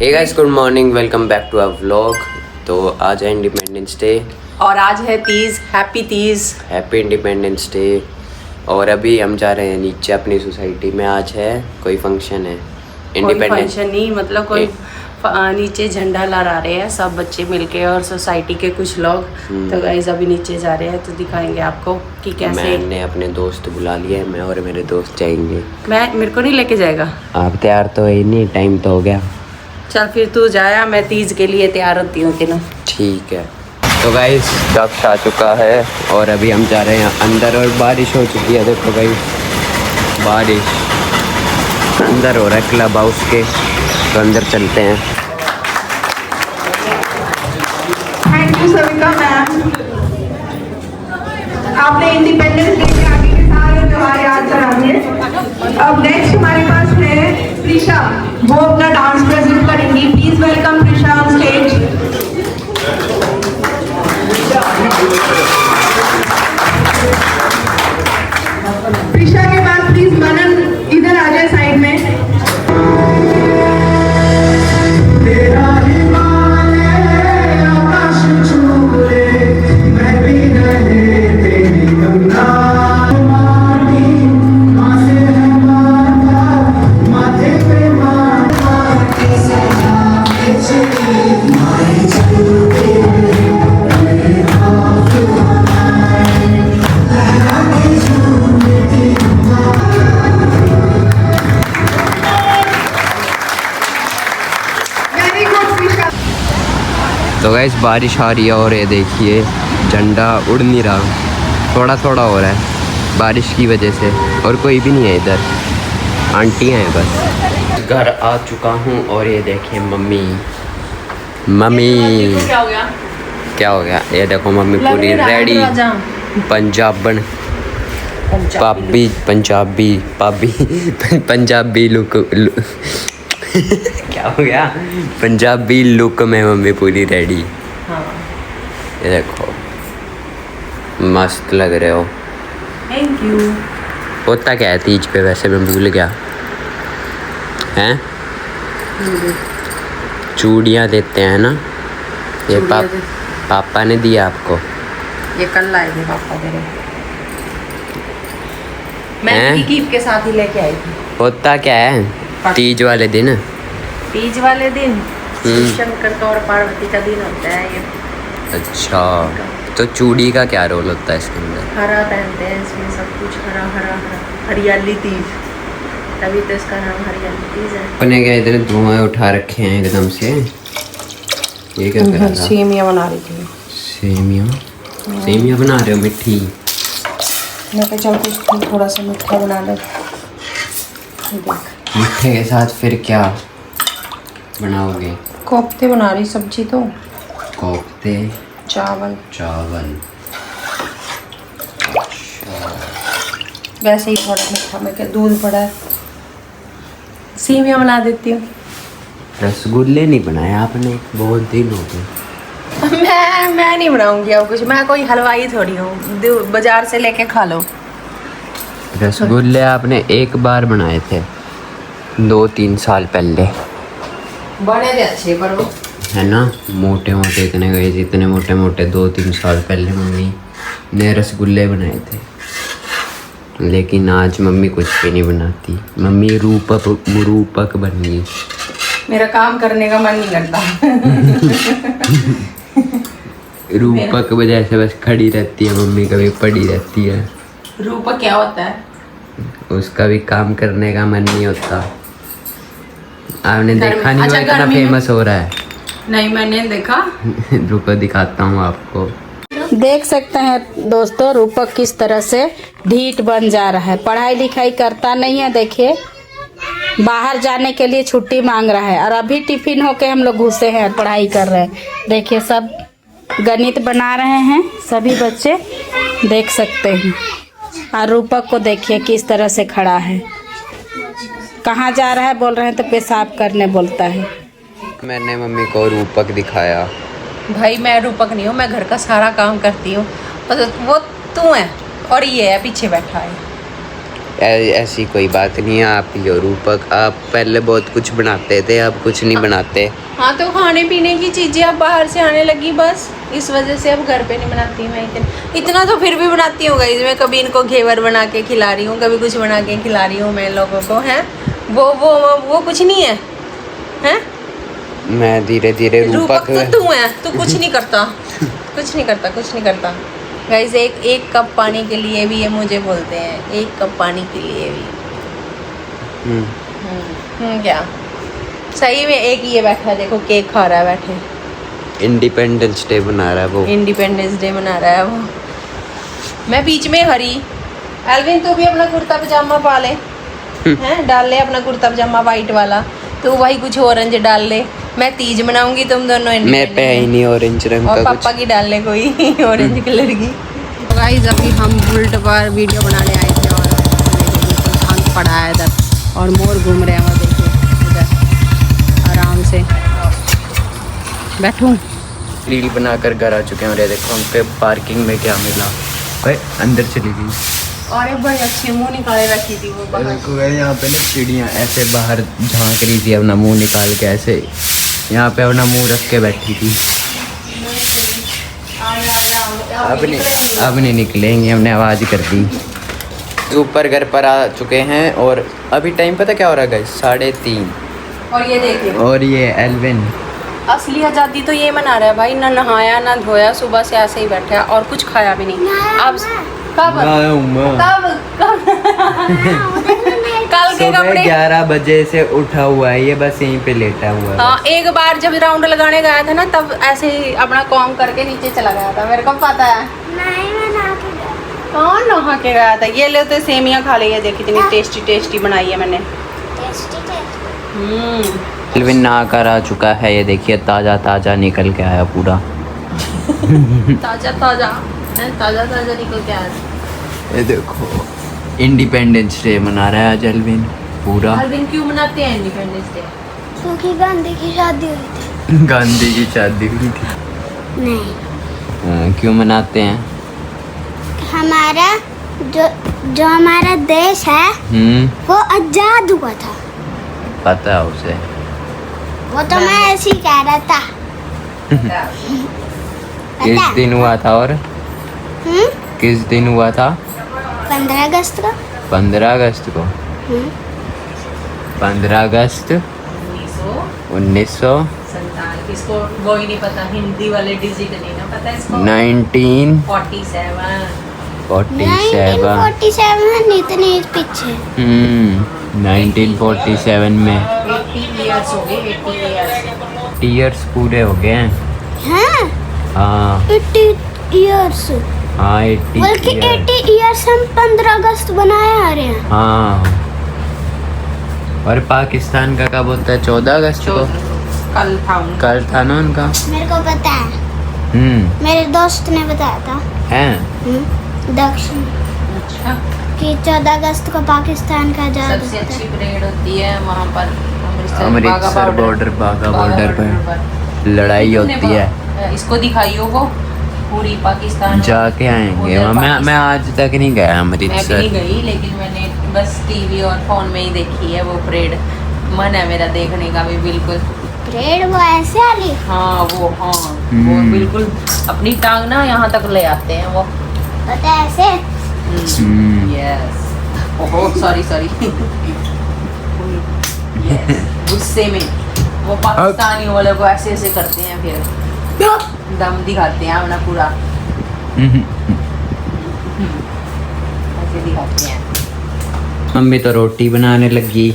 Hey guys, good morning, welcome back to our vlog. तो आज है इंडिपेंडेंस डे और आज है Teej. Happy Teej, happy independence day. और अभी हम जा रहे हैं नीचे अपनी सोसाइटी में। आज है कोई फंक्शन है, कोई फंक्शन नहीं, मतलब कोई नीचे झंडा लहरा रहे हैं सब बच्चे मिलके और सोसाइटी के कुछ लोग। तो गाइस अभी नीचे जा रहे हैं तो दिखाएंगे आपको कि कैसे। मैंने अपने दोस्त बुला लिया है, मैं और मेरे दोस्त जाएंगे। मेरे को नहीं लेके जाएगा? आप तैयार तो है नहीं, टाइम तो हो गया। चल फिर तू जाया, मैं तीज के लिए तैयार होती हूँ कि ना। ठीक है। तो गाइस डक्स आ चुका है और अभी हम जा रहे हैं अंदर और बारिश हो चुकी है। देखो गाइस, बारिश अंदर हो रहा है क्लब हाउस के, तो अंदर चलते हैं। थैंक यू सविता मैम, आपने इंडिपेंडेंस डे के आगे के सारे त्योहार याद करा दिए। अब नेक्स्ट हमारे पास है प्रिशा, वो अपना डांस प्रेजेंट करेंगी। Please welcome Prisha on stage. Prisha के बाद प्लीज मनन इधर आ जाए साइड में। तो गाइस बारिश आ रही है और ये देखिए झंडा उड़ नहीं रहा, थोड़ा थोड़ा हो रहा है बारिश की वजह से। और कोई भी नहीं है इधर, आंटियाँ हैं बस। घर आ चुका हूँ और ये देखिए मम्मी क्या हो गया ये देखो मम्मी पूरी रेडी, पंजाबी लुक क्या हो गया, पंजाबी लुक में मम्मी पूरी रेडी। हाँ। ये देखो मस्त लग रहे हो। Thank you. होता क्या है तीज पे वैसे, मैं भूल गया। हैं चूड़ियाँ देते हैं ना, ये पापा ने दिया आपको? ये कल लाए थे पापा मेरे, मैं गिफ्ट के साथ ही लेके आई थी। होता क्या है तीज वाले दिन? तीज वाले दिन शंकर का और पार्वती का दिन होता है ये। अच्छा, तो चूड़ी का क्या रोल होता है इसके अंदर? हरा पहनते हैं इसमें, सब कुछ हरा हरा हरा, हरियाली तीज, तभी तो इसका नाम हरियाली तीज है। अपने क्या इतने धुआं उठा रखे हैं एकदम से? ये क्या कर रहा था? सेमिया बना रही थी। सेमिया बना रहे हो मिठी? मैं तो चल कुछ थोड़ा सा मीठा बना ले। मीठे के साथ फिर क्या बनाओगे? कोफ्ते बना रही, सब्जी तो कोफ्ते, चावल। वैसे ही थोड़ा मीठा, मैं क्या दूध पड़ा है, सेमिया बना देती हूँ। रसगुल्ले नहीं बनाए आपने? बहुत दिन हो गए। मैं नहीं बनाऊंगी अब कुछ, मैं कोई हलवाई थोड़ी हूँ, बाजार से लेके खा लो। रसगुल्ले आपने एक बार बनाए थे 2-3 साल पहले, बड़े थे अच्छे, पर वो है ना मोटे मोटे, इतने गए जितने मोटे मोटे 2-3 साल पहले मम्मी ने रसगुल्ले बनाए थे। लेकिन आज मम्मी कुछ भी नहीं बनाती, मम्मी रूपक बन गई। मेरा काम करने का मन नहीं करता। रूपक वजह से बस खड़ी रहती है मम्मी, कभी पड़ी रहती है। रूपक क्या होता है? उसका भी काम करने का मन नहीं होता। आपने देखा नहीं? अच्छा, वो इतना फेमस हो रहा है। नहीं मैंने देखा। रुको दिखाता हूँ आपको। देख सकते हैं दोस्तों, रूपक किस तरह से ढीठ बन जा रहा है। पढ़ाई लिखाई करता नहीं है, देखिए बाहर जाने के लिए छुट्टी मांग रहा है। और अभी टिफिन होके हम लोग घुसे हैं, पढ़ाई कर रहे हैं। देखिए सब गणित बना रहे हैं सभी बच्चे, देख सकते हैं। और रूपक को देखिए किस तरह से खड़ा है। कहाँ जा रहा है बोल रहे हैं तो पेशाब करने बोलता है। मैंने मम्मी को रूपक दिखाया। भाई मैं रूपक नहीं हूँ, मैं घर का सारा काम करती हूँ, वो तू है और ये है पीछे बैठा है। ऐसी कोई बात नहीं है। आप ही हो रूपक, आप पहले बहुत कुछ बनाते थे, अब कुछ नहीं बनाते। हाँ तो खाने पीने की चीज़ें अब बाहर से आने लगी, बस इस वजह से अब घर पे नहीं बनाती मैं। इतना तो फिर भी बनाती हूँ गाइस, मैं कभी इनको घेवर बना के खिला रही हूँ, कभी कुछ बना के खिला रही हूँ मैं लोगों को, हैं। वो कुछ नहीं है, हैं। मैं धीरे धीरे रूपक तो तू है, तू कुछ नहीं करता, कुछ नहीं करता। गाइस एक कप पानी के लिए भी ये मुझे बोलते हैं, एक कप पानी के लिए भी। क्या सही में एक ये बैठा है, देखो केक खा रहा है बैठे। इंडिपेंडेंस डे मना रहा है वो। इंडिपेंडेंस डे मना रहा है वो। मैं बीच में हरी। एल्विन तू भी अपना कुर्ता पजामा पा ले, हैं, डाल ले अपना कुर्ता पजामा वाइट वाला। तू भाई कुछ ऑरेंज डाल ले, मैं तीज मनाऊंगी, तुम दोनों मैं पे ही नहीं ऑरेंज रंग और का पापा की डाल ले कोई ऑरेंज कलर की। गाइस अभी हम बुलेट पर वीडियो बनाने आए थे और शांत पड़ा है इधर और मोर घूम रहे हैं, वो देखिए इधर आराम से बैठूं। रील बनाकर घर आ चुके हैं और ये देखो हमको पार्किंग में क्या मिला। भाई अंदर चली गई। अरे भाई अच्छे मुंह निकाले रखी थी वो बाहर। देखो भाई यहाँ पे ना चिड़ियाँ ऐसे बाहर झांक रही थी, अपना मुंह निकाल के ऐसे यहाँ पे अपना मुंह रख के बैठी थी। अब नहीं निकलेंगे, हमने आवाज़ कर दी। ऊपर घर पर आ चुके हैं और अभी टाइम पता क्या हो रहा है गाइस, 3:30। और ये देखिए, और ये एल्विन असली आज़ादी तो ये मना रहा है भाई, ना नहाया ना धोया, सुबह से ऐसे ही बैठा है और कुछ खाया भी नहीं। अब कब कल के कपड़े 11 बजे से उठा हुआ है ये, बस यहीं पे लेटा हुआ है। हाँ एक बार जब राउंड लगाने गया था ना, तब ऐसे ही अपना कॉम करके नीचे चला गया था, मेरे को पता है। कौन नहा के गया था? ये ले तो सेमियाँ खा ली है, देखी कितनी टेस्टी टेस्टी बनाई है मैंने। एल्विन नहा कर आ चुका है, ये देखिए ताज़ा ताज़ा निकल के आया पूरा। ताज़ा ताज़ा निकल के आया। ये देखो इंडिपेंडेंस डे मना रहा है आज एल्विन पूरा। एल्विन क्यों मनाते हैं इंडिपेंडेंस डे? क्योंकि गांधी की शादी हुई थी। गांधी की शादी हुई थी। नहीं, क्यों मनाते हैं? हमारा जो हमारा देश है वो आजाद हुआ था। पता है उसे। वो तो मैं ऐसे ही कह रहा था। किस दिन हुआ था और किस दिन हुआ था? 15 अगस्त को। 15 अगस्त को। 15 अगस्त 1900 इसको वो ही नहीं पता, हिंदी वाले डिजिट नहीं ना पता इसको। 1947 1947 इतने पीछे। 1947 में 80 इयर्स हो गए, 80 इयर्स। ईयर्स पूरे हो गए हैं। हाँ, हाँ 80 इयर्स। हाँ 80 बल्कि years। 80 इयर्स हम 15 अगस्त बनाए आ रहे हैं। हाँ और पाकिस्तान का कब होता है? 14 अगस्त को। कल था उनका। कल था ना उनका। मेरे को पता है, मेरे दोस्त ने बताया था। हैं दक्षिण अच्छा, कि 14 अगस्त को पाकिस्तान का आजाद सबसे होता अच्छी है। परेड होती है वहाँ पर अमृतसर बॉर्डर, बाघा बॉर्डर पर लड़ाई होती है। इसको दिखाइयो वो पूरी पाकिस्तान। जाके आएंगे वहाँ। मैं आज तक नहीं गया मैं भी नहीं अमृतसर। गई, लेकिन मैंने बस टीवी और फोन में ही देखी है वो परेड। मन है मेरा देखने का भी बिल्कुल। परेड वो ऐसे वाली। हाँ वो बिल्कुल अपनी टांग ना यहाँ तक ले आते हैं वो। पता है ऐसे। यस, ओहो सॉरी गुस्से में वो पाकिस्तानी वाले को ऐसे ऐसे करते हैं, फिर दम दिखाते हैं अपना पूरा, ऐसे दिखाते हैं। मम्मी तो रोटी बनाने लगी,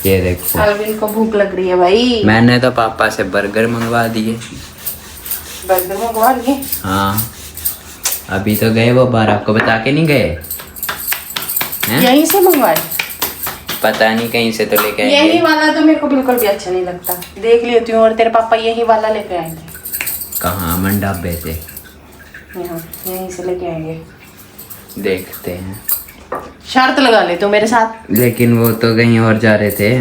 ये देखो। एल्विन को भूख लग रही है भाई। मैंने तो पापा से बर्गर मंगवा दिए। बर्गर मंगवा लिए? हाँ अभी तो गए वो बाहर, आपको बता के नहीं गए हैं? यहीं से मंगवाए? पता नहीं कहीं से तो लेके यही आएंगे। वाला तो मेरे को बिल्कुल भी अच्छा नहीं लगता, देख लेती हूँ। और तेरे पापा यही वाला लेके आएंगे। कहाँ? मंडाबे से। यहाँ यहीं से लेके आएंगे। देखते हैं। शर्त लगा ले तू मेरे साथ। लेकिन वो तो कहीं और जा रहे थे,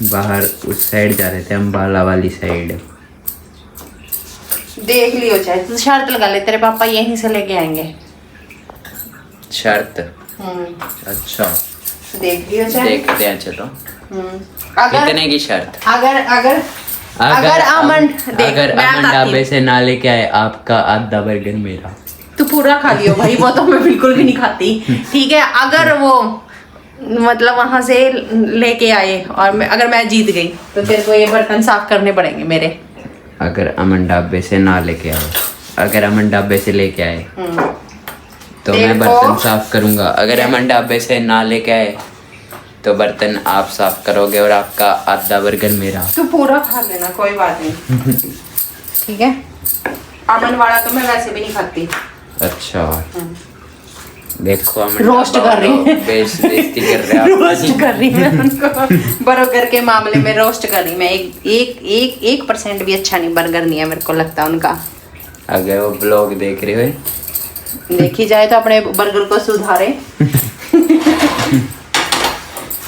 बाहर उस साइड जा रहे थे, अम्बाला वाली साइड। देख लियो चाहे तू, शर्त लगा ले, तेरे पापा यहीं से लेके आएंगे। शर्त? अच्छा देख लियो चाहे। देखते हैं चलो। अगर कितने की शर्त? अगर अगर अगर आमंड देख, अगर मैं अमन बताती ढाबे हूँ। से ना लेके आए आपका आधा बर्गर मेरा। तू पूरा खा लियो भाई, वो तो मैं बिल्कुल भी नहीं खाती। ठीक है, अगर वो मतलब वहां से लेके आए और अगर मैं जीत गई तो तेरे को ये बर्तन साफ करने पड़ेंगे मेरे। अगर अमन ढाबे से ना लेके आए, अगर अमन ढाबे से लेके आए तो मैं देखो। बर्तन साफ करूंगा। अगर अमन ढाबे से ना लेके आए तो बर्तन आप साफ करोगे और आपका आधा बर्गर मेरा। तू पूरा खा लेना, कोई बात नहीं। ठीक है, अमन वाला तो मैं वैसे भी नहीं खाती। अच्छा देखो अमन रोस्ट ढाबा कर रही वालों, है। बेइज्जती कर रहे हैं रोस्ट कर रही मैं उनको बर्गर के मामले में रोस्ट कर रही मैं। एक परसेंट भी अच्छा नहीं बर्गर नहीं है मेरे को लगता उनका। अगर वो ब्लॉग देख रहे हो देखी जाए तो अपने बर्गर को सुधारे।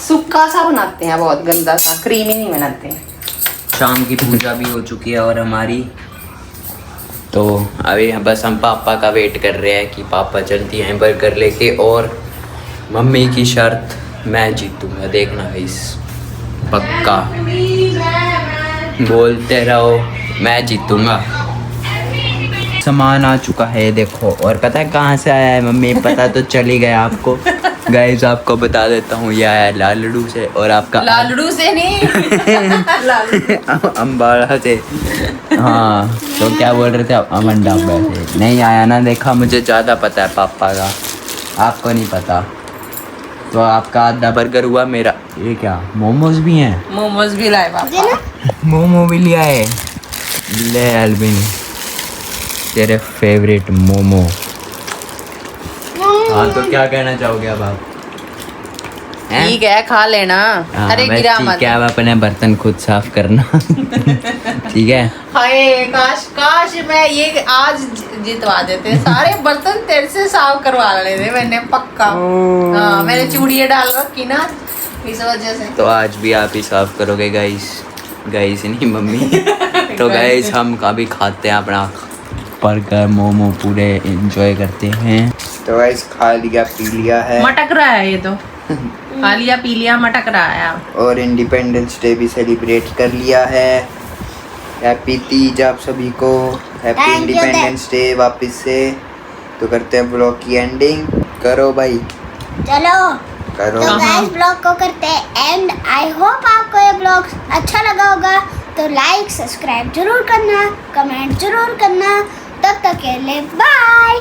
सूखा सा बनाते हैं, बहुत गंदा सा, क्रीमी नहीं बनाते हैं। शाम की पूजा भी हो चुकी है और हमारी, तो अभी बस हम पापा का वेट कर रहे हैं कि पापा चलती हैं बर्गर लेके। और मम्मी की शर्त मैं जीतूंगा, देखना गाइस, पक्का बोलते रहो मैं जीतूंगा। सामान आ चुका है देखो, और पता है कहाँ से आया है मम्मी? पता तो चल ही गया आपको। गाइस आपको बता देता हूँ, ये आया है लालड़ू से और आपका लालड़ू से नहीं अम्बाड़ा से। हाँ तो क्या बोल रहे थे आप? अमन ढाबा से नहीं आया ना, देखा मुझे ज़्यादा पता है पापा का, आपको नहीं पता। तो आपका आधा बर्गर हुआ, मेरा ये क्या मोमोज भी हैं? मोमोज भी लाए पापा। मोमो भी लिया है। ले अल्बिन तेरे फेवरेट मोमो। हाँ तो क्या कहना चाहोगे अब आप? हैं? ठीक है, खा लेना। हाँ, अरे बस गिरा ठीक मत। है, अब अपने बर्तन खुद साफ करना। ठीक है। हाय काश काश मैं ये आज जितवा देते, सारे बर्तन तेरे से साफ करवा लेते मैंने पक्का। हाँ मैंने चूड़ियाँ डाल रखी ना, इस वजह से। तो आज भी आप ही साफ करोगे गाइस? गाइस नहीं मम्मी। तो गाइस हम कभी खाते हैं अपना बर्गर मोमो, पूरे एंजॉय करते हैं। तो गाइस खा लिया पी लिया है मटक रहा है ये तो। खा लिया पी लिया, मटक रहा है। और इंडिपेंडेंस डे भी सेलिब्रेट कर लिया है। हैप्पी तीज आप सभी को, happy Thank you, independence day वापस से। तो करते हैं ब्लॉग की एंडिंग। करो भाई, चलो करो। तो गाइस ब्लॉग को करते हैं एंड। आई होप आपको ये ब्लॉग अच्छा लगा होगा, तो लाइक सब्सक्राइब जरूर करना, कमेंट जरूर करना। तब तक के लिए बाय।